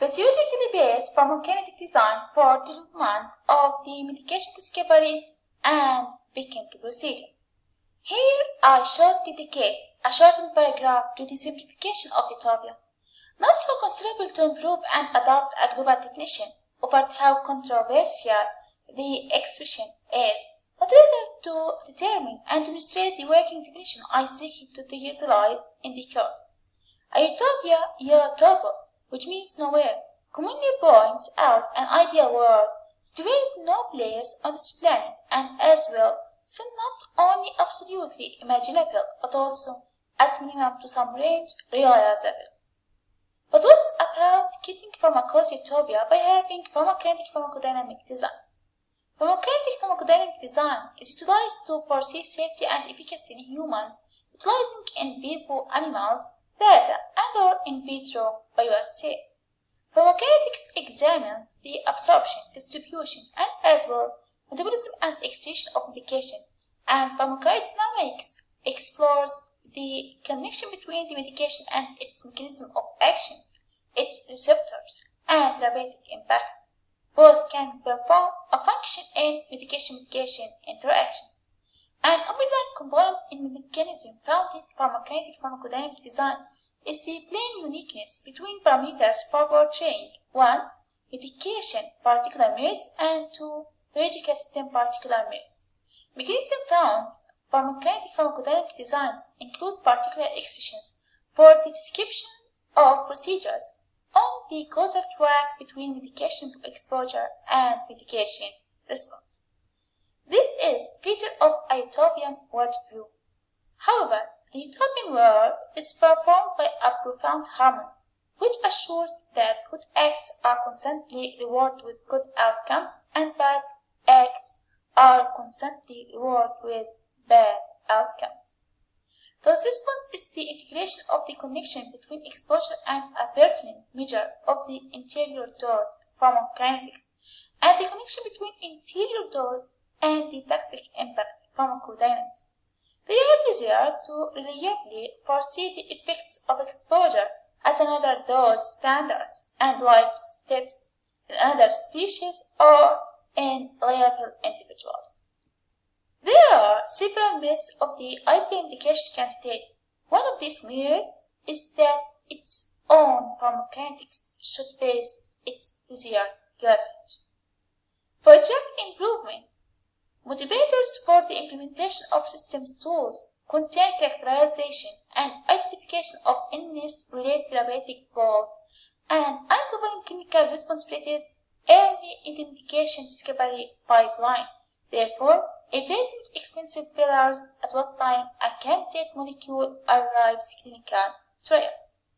physiologically based pharmacokinetic design for development of the medication discovery and picking procedure. Here I should dedicate a shortened paragraph to the simplification of Utopia, not so considerable to improve and adopt a global definition over how controversial the expression is, but rather to determine and demonstrate the working definition I seek to utilize in the course. A utopia, utopos, which means nowhere, commonly points out an ideal world situated in no place on this planet and as well still not only absolutely imaginable but also at minimum to some range realizable. But what's about getting from a quasi-utopia by having pharmacokinetic pharmacodynamic design? Pharmacokinetic pharmacodynamic design is utilized to foresee safety and efficacy in humans, utilizing in vivo animals data and or in vitro bioassay. Pharmacokinetics examines the absorption, distribution, and as well metabolism and excretion of medication, and pharmacodynamics explores the connection between the medication and its mechanism of actions, its receptors, and therapeutic impact. Both can perform a function in medication-medication interactions. An underlying component in the mechanism found in pharmacokinetic pharmacodynamic design is the plain uniqueness between parameters for portraying 1. Medication particular merits and 2. Biological system particular merits. Mechanism found pharmacokinetic pharmacodynamic designs include particular expressions for the description of procedures on the causal track between medication exposure and medication response. This is feature of a utopian worldview. However, the utopian world is performed by a profound harmony, which assures that good acts are constantly rewarded with good outcomes and bad acts are constantly rewarded with bad outcomes. Dose response is the integration of the connection between exposure and a pertinent measure of the interior dose pharmacokinetics, and the connection between interior dose and the toxic impact pharmacodynamics. They are easier to reliably foresee the effects of exposure at another dose standards and life steps in another species or in liable individuals. There are several merits of the ideal indication candidate. One of these merits is that its own pharmacokinetics should face its desired usage. For drug improvement, motivators for the implementation of systems tools contain characterization and identification of illness-related therapeutic goals and uncovering chemical responsibilities early in the medication discovery pipeline. Therefore, evaluate expensive pillars at what time a candidate molecule arrives clinical trials.